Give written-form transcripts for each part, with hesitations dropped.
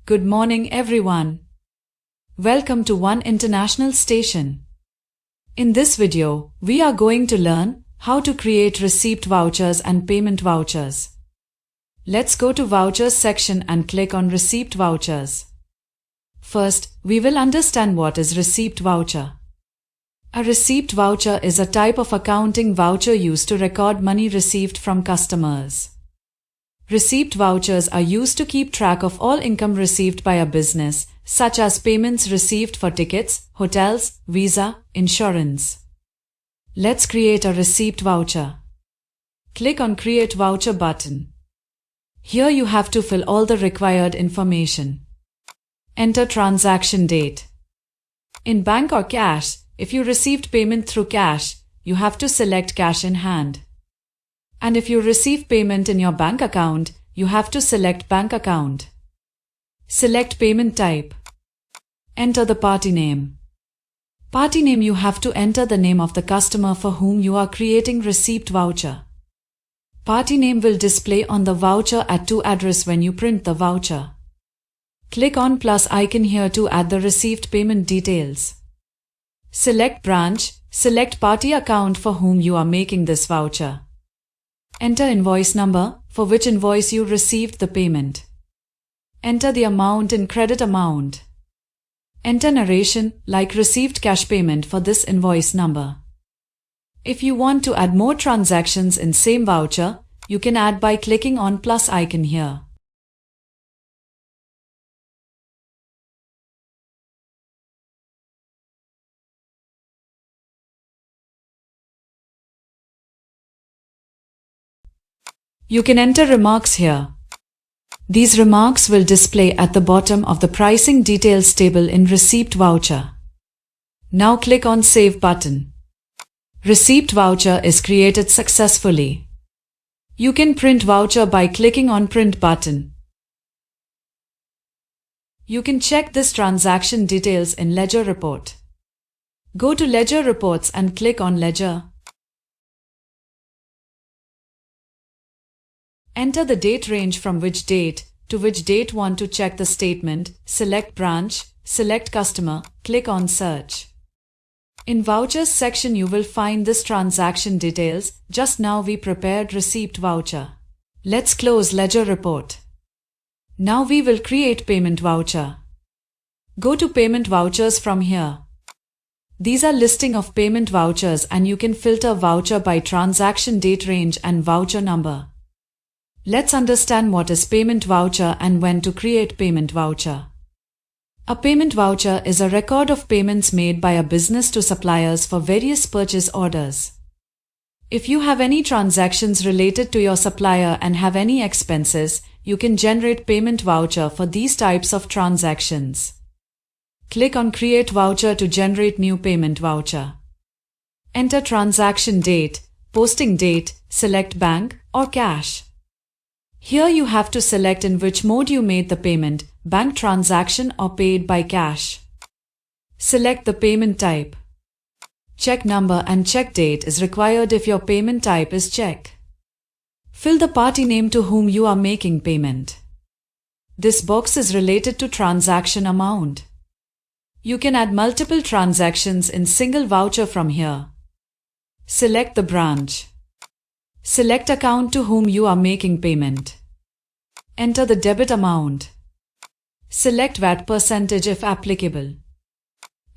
Good morning everyone. Welcome to One International Station. In this video, we are going to learn how to create receipt vouchers and payment vouchers. Let's go to Vouchers section and click on Receipt Vouchers. First, we will understand what is receipt voucher. A receipt voucher is a type of accounting voucher used to record money received from customers. Receipt vouchers are used to keep track of all income received by a business, such as payments received for tickets, hotels, visa, insurance. Let's create a receipt voucher. Click on Create Voucher button. Here you have to fill all the required information. Enter transaction date. In bank or cash, if you received payment through cash, you have to select cash in hand. And if you receive payment in your bank account, you have to select bank account. Select payment type. Enter the party name. Party name, you have to enter the name of the customer for whom you are creating receipt voucher. Party name will display on the voucher at to address when you print the voucher. Click on plus icon here to add the received payment details. Select branch, select party account for whom you are making this voucher. Enter invoice number, for which invoice you received the payment. Enter the amount in credit amount. Enter narration, like received cash payment for this invoice number. If you want to add more transactions in same voucher, you can add by clicking on plus icon here. You can enter remarks here. These remarks will display at the bottom of the pricing details table in receipt voucher. Now click on Save button. Receipt voucher is created successfully. You can print voucher by clicking on Print button. You can check this transaction details in Ledger Report. Go to Ledger Reports and click on Ledger. Enter the date range from which date to which date want to check the statement, select branch, select customer, click on search. In Vouchers section you will find this transaction details. Just now we prepared receipt voucher. Let's close Ledger Report. Now we will create payment voucher. Go to Payment Vouchers from here. These are listing of payment vouchers and you can filter voucher by transaction date range and voucher number. Let's understand what is payment voucher and when to create payment voucher. A payment voucher is a record of payments made by a business to suppliers for various purchase orders. If you have any transactions related to your supplier and have any expenses, you can generate payment voucher for these types of transactions. Click on Create Voucher to generate new payment voucher. Enter transaction date, posting date, select bank or cash. Here you have to select in which mode you made the payment, bank transaction or paid by cash. Select the payment type. Check number and check date is required if your payment type is check. Fill the party name to whom you are making payment. This box is related to transaction amount. You can add multiple transactions in single voucher from here. Select the branch. Select account to whom you are making payment. Enter the debit amount. Select VAT percentage if applicable.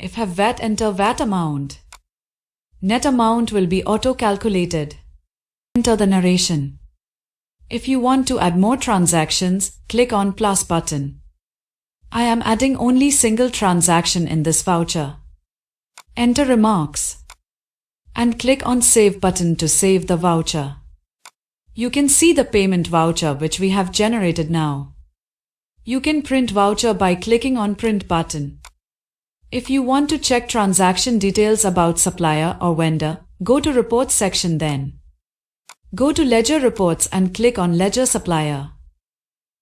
If have VAT, enter VAT amount. Net amount will be auto-calculated. Enter the narration. If you want to add more transactions, click on plus button. I am adding only single transaction in this voucher. Enter remarks. And click on Save button to save the voucher. You can see the payment voucher which we have generated now. You can print voucher by clicking on Print button. If you want to check transaction details about supplier or vendor, go to Reports section then. Go to Ledger Reports and click on Ledger Supplier.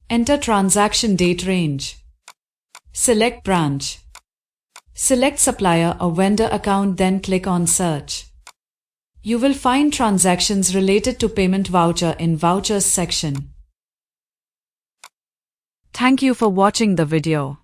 Enter transaction date range. Select branch. Select supplier or vendor account, then click on Search. You will find transactions related to payment voucher in Vouchers section. Thank you for watching the video.